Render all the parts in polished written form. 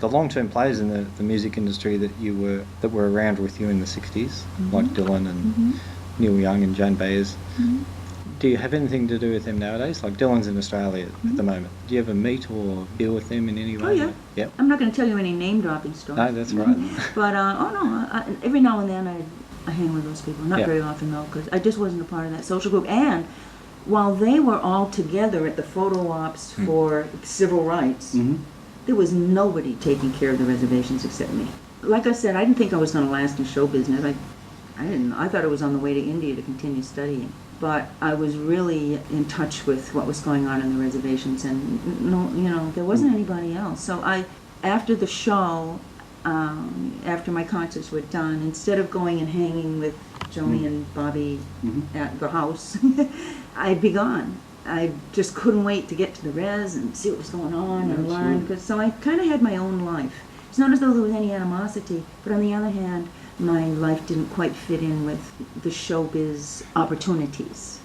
the long-term players in the music industry that were around with you in the 60s, like Dylan and Neil Young and Joan Baez. Do you have anything to do with them nowadays? Like Dylan's in Australia at the moment. Do you ever meet or deal with them in any way? Oh, yeah. Yep. I'm not going to tell you any name-dropping stories. No, that's right. But, every now and then I hang with those people. Not very often, though, because I just wasn't a part of that social group. And while they were all together at the photo ops for civil rights, there was nobody taking care of the reservations except me. Like I said, I didn't think I was going to last in show business. I didn't. I thought I was on the way to India to continue studying. But I was really in touch with what was going on in the reservations, and there wasn't anybody else. So after the show, after my concerts were done, instead of going and hanging with Joni and Bobby at the house, I'd be gone. I just couldn't wait to get to the res and see what was going on and learn. So I kind of had my own life. It's not as though there was any animosity, but on the other hand, my life didn't quite fit in with the showbiz opportunities.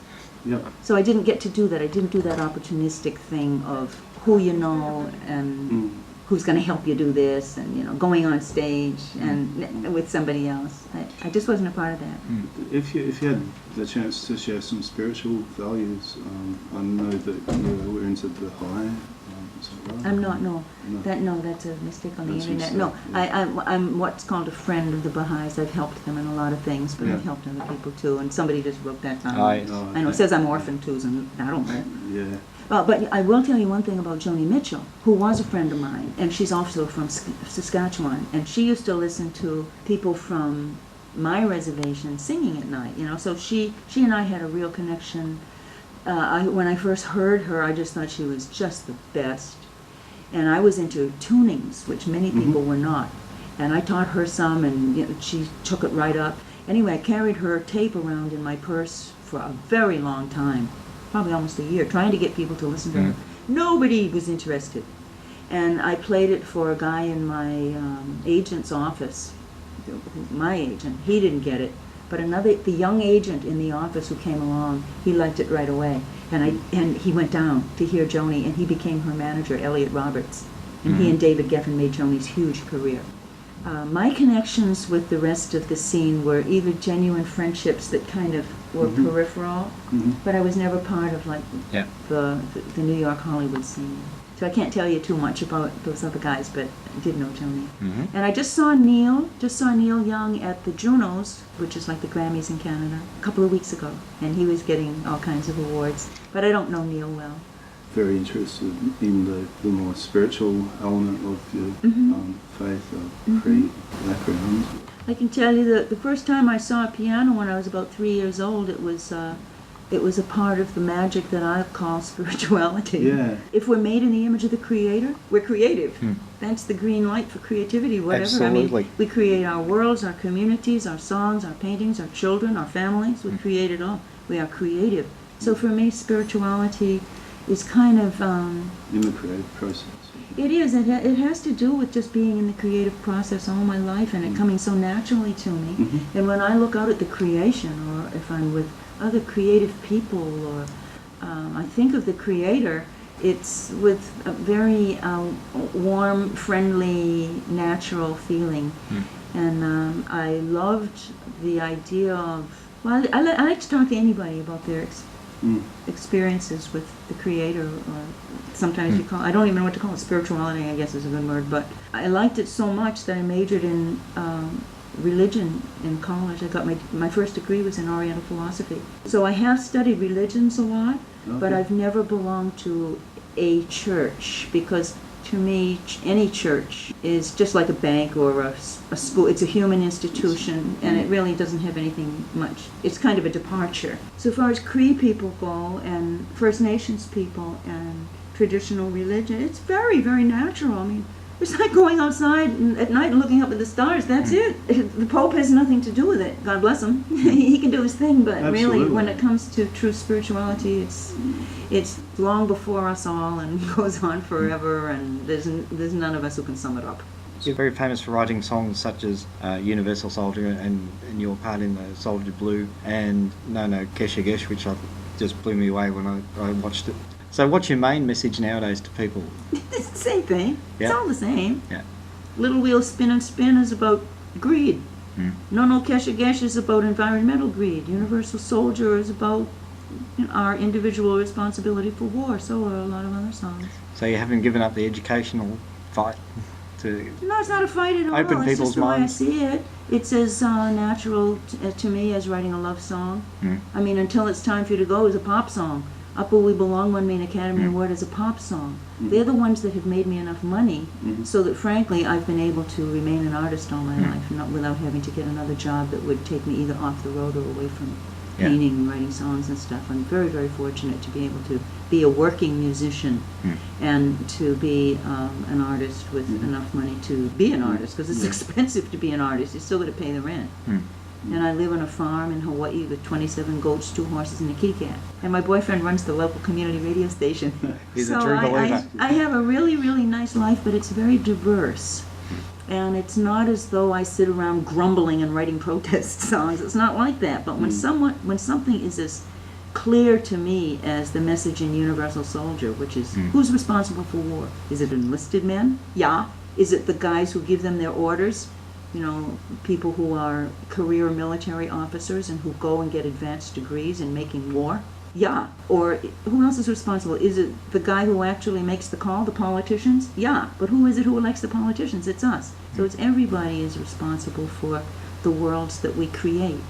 Yep. So I didn't get to do that. I didn't do that opportunistic thing of who you know and who's going to help you do this and, going on stage and with somebody else. I just wasn't a part of that. If you had the chance to share some spiritual values, I know that you were into the high. Is that right? I'm not, no. That's a mistake on the internet. No, I'm what's called a friend of the Baha'is. I've helped them in a lot of things, but I've helped other people too. And somebody just wrote that down. I know, it says I'm orphan too, so I don't know. Yeah. But I will tell you one thing about Joni Mitchell, who was a friend of mine, and she's also from Saskatchewan, and she used to listen to people from my reservation singing at night, so she and I had a real connection. When I first heard her, I just thought she was just the best. And I was into tunings, which many people were not. And I taught her some, and she took it right up. Anyway, I carried her tape around in my purse for a very long time, probably almost a year, trying to get people to listen to her. Nobody was interested. And I played it for a guy in my agent's office, my agent. He didn't get it. But the young agent in the office who came along, he liked it right away. And he went down to hear Joni, and he became her manager, Elliot Roberts. And he and David Geffen made Joni's huge career. My connections with the rest of the scene were either genuine friendships that kind of were peripheral, but I was never part of the New York Hollywood scene. So I can't tell you too much about those other guys, but I did know Joni. And I just saw Neil Young at the Junos, which is like the Grammys in Canada, a couple of weeks ago. And he was getting all kinds of awards. But I don't know Neil well. Very interested in the more spiritual element of your faith or creed background. I can tell you that the first time I saw a piano when I was about 3 years old, it was a part of the magic that I call spirituality. Yeah. If we're made in the image of the Creator, we're creative. That's the green light for creativity, whatever. Absolutely. I mean, we create our worlds, our communities, our songs, our paintings, our children, our families. We create it all. We are creative. So for me, spirituality is kind of... in the creative process. It is. It has to do with just being in the creative process all my life and it coming so naturally to me. And when I look out at the creation, or if I'm with other creative people, or I think of the Creator, it's with a very warm, friendly, natural feeling. And I loved the idea of, I like to talk to anybody about their experiences with the Creator, or sometimes you call, I don't even know what to call it, spirituality I guess is a good word, but I liked it so much that I majored in religion in college. I got my first degree was in Oriental philosophy. So I have studied religions a lot, but I've never belonged to a church, because to me any church is just like a bank or a school. It's a human institution, and it really doesn't have anything much. It's kind of a departure. So far as Cree people go, and First Nations people, and traditional religion, it's very, very natural. I mean, it's like going outside at night and looking up at the stars. That's it. The Pope has nothing to do with it. God bless him. He can do his thing, but really, when it comes to true spirituality, it's long before us all and goes on forever, and there's none of us who can sum it up. You're very famous for writing songs such as Universal Soldier and your part in the Soldier Blue, and No Gesha Gesh, which just blew me away when I watched it. So what's your main message nowadays to people? It's the same thing. Yeah. It's all the same. Yeah. Little Wheel Spin and Spin is about greed. Mm. No No Kesha Gesh is about environmental greed. Universal Soldier is about our individual responsibility for war. So are a lot of other songs. So you haven't given up the educational fight to... No, it's not a fight at all. Open It's people's just the way I minds. see it. It's as natural to me as writing a love song. Mm. I mean, Until It's Time for You to Go is a pop song. Up Where We Belong won me an Academy Award as a pop song. They're the ones that have made me enough money so that, frankly, I've been able to remain an artist all my life, not without having to get another job that would take me either off the road or away from painting and writing songs and stuff. I'm very, very fortunate to be able to be a working musician and to be an artist with enough money to be an artist, because it's expensive to be an artist. You still got to pay the rent. And I live on a farm in Hawaii with 27 goats, 2 horses, and a kitty cat. And my boyfriend runs the local community radio station. He's so a true believer. I have a really, really nice life, but it's very diverse. And it's not as though I sit around grumbling and writing protest songs. It's not like that. But when something is as clear to me as the message in Universal Soldier, which is who's responsible for war? Is it enlisted men? Yeah. Is it the guys who give them their orders? You know, people who are career military officers and who go and get advanced degrees in making war? Yeah. Or who else is responsible? Is it the guy who actually makes the call, the politicians? Yeah. But who is it who elects the politicians? It's us. So it's everybody is responsible for the worlds that we create.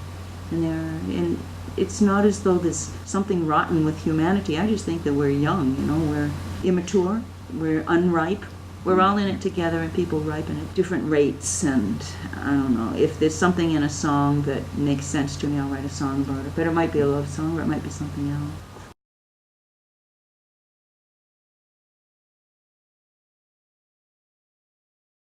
And it's not as though there's something rotten with humanity. I just think that we're young, you know, we're immature, we're unripe. We're all in it together, and people ripen at different rates, and I don't know. If there's something in a song that makes sense to me, I'll write a song about it. But it might be a love song, or it might be something else.